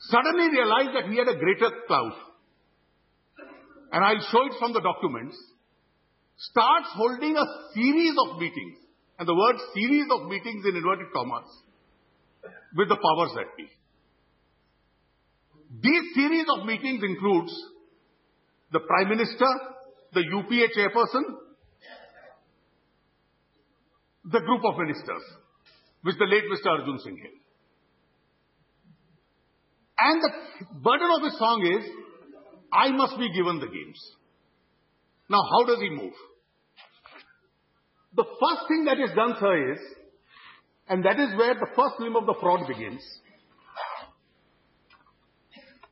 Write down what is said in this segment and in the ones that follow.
suddenly realized that he had a greater clout, and I'll show it from the documents, starts holding a series of meetings, and the word series of meetings in inverted commas, with the powers that be. These series of meetings includes the Prime Minister, the UPA chairperson, the group of ministers, which the late Mr. Arjun Singh held. And the burden of his song is, I must be given the games. Now, how does he move? The first thing that is done, sir, is, and that is where the first limb of the fraud begins.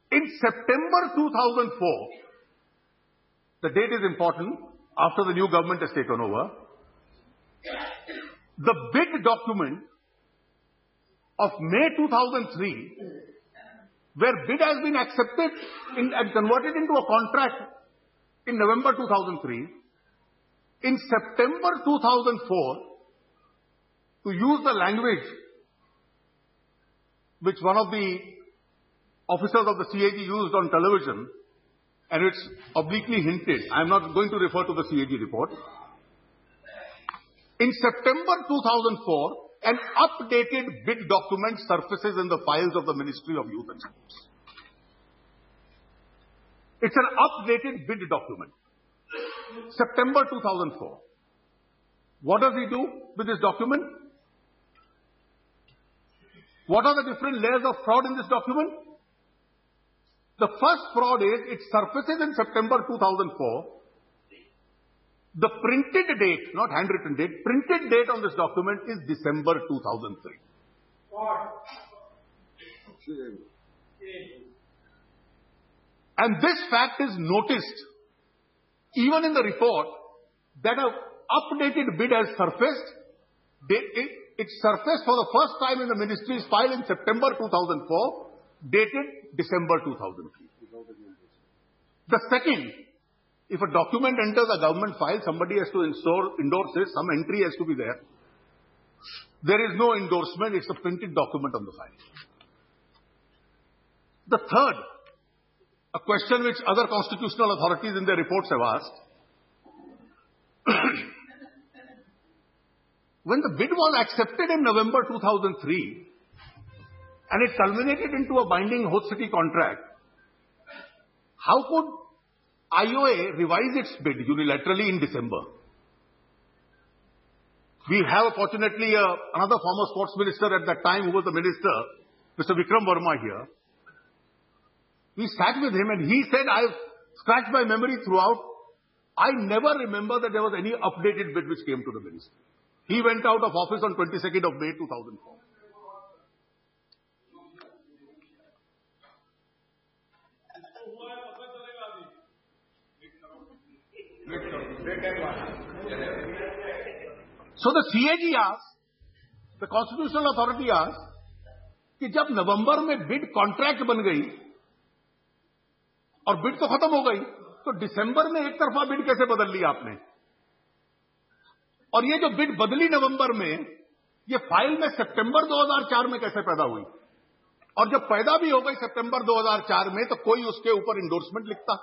In September 2004, the date is important, after the new government has taken over, the bid document of May 2003, where bid has been accepted and converted into a contract in November 2003, in September 2004, to use the language which one of the officers of the CAG used on television, and it's obliquely hinted, I am not going to refer to the CAG report. In September 2004, an updated bid document surfaces in the files of the Ministry of Youth and Sports. It's an updated bid document. September 2004. What does he do with this document? What are the different layers of fraud in this document? The first fraud is, it surfaces in September 2004. The printed date, not handwritten date, printed date on this document is December 2003. And this fact is noticed even in the report that an updated bid has surfaced. It surfaced for the first time in the ministry's file in September 2004, dated December 2003. The second, if a document enters a government file, somebody has to endorse it, some entry has to be there. There is no endorsement, it's a printed document on the file. The third, a question which other constitutional authorities in their reports have asked. When the bid was accepted in November 2003 and it culminated into a binding host city contract, how could IOA revise its bid unilaterally in December? We have, fortunately, another former sports minister at that time who was the minister, Mr. Vikram Verma here. We sat with him and he said, I've scratched my memory throughout. I never remember that there was any updated bid which came to the ministry. He went out of office on 22nd of May 2004. So the CAG asked, the constitutional authority asked, कि जब नवंबर में bid contract बन गई और bid तो खत्म हो गई, तो दिसंबर में एक तरफा बिड कैसे बदल ली आपने? और ये जो बिड बदली नवंबर में, ये फाइल में सितंबर 2004 में कैसे पैदा हुई? और जब पैदा भी हो गई सितंबर 2004 में, तो कोई उसके ऊपर इंडोर्समेंट लिखता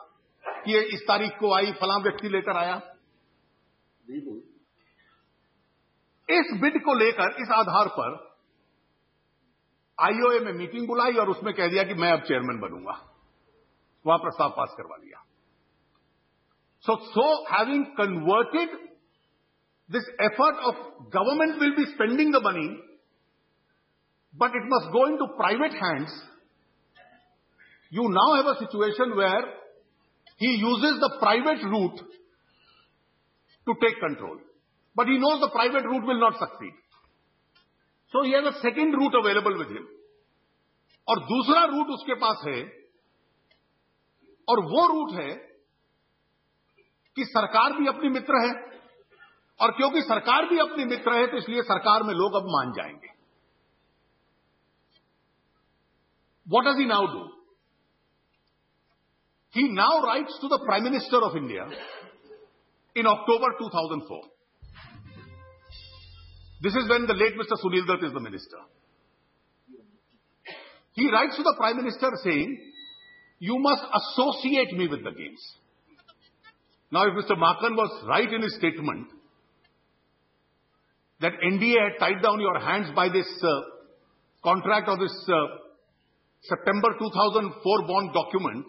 कि ये इस तारीख को आई, फलां व्यक्ति लेकर आया? इस बिड को लेकर, इस आधार पर आईओए में मीटिंग बुलाई और उसमें कह दिया कि मैं अब चेयरमैन बनूंगा. वहां प्रस्ताव पास करवा दिया. So having converted this effort of government will be spending the money, but it must go into private hands, you now have a situation where he uses the private route to take control. But he knows the private route will not succeed. So he has a second route available with him. और दूसरा root उसके पास है, और वो root है कि सरकार भी अपनी मित्र है, और क्योंकि सरकार भी अपनी मित्र है तो इसलिए सरकार में लोग अब मान जाएंगे. What does he now do? He now writes to the Prime Minister of India in October 2004. This is when the late Mr. Sunil Dutt is the minister. He writes to the Prime Minister saying, you must associate me with the games. Now, if Mr. Makhan was right in his statement that NDA had tied down your hands by this contract or this September 2004 bond document,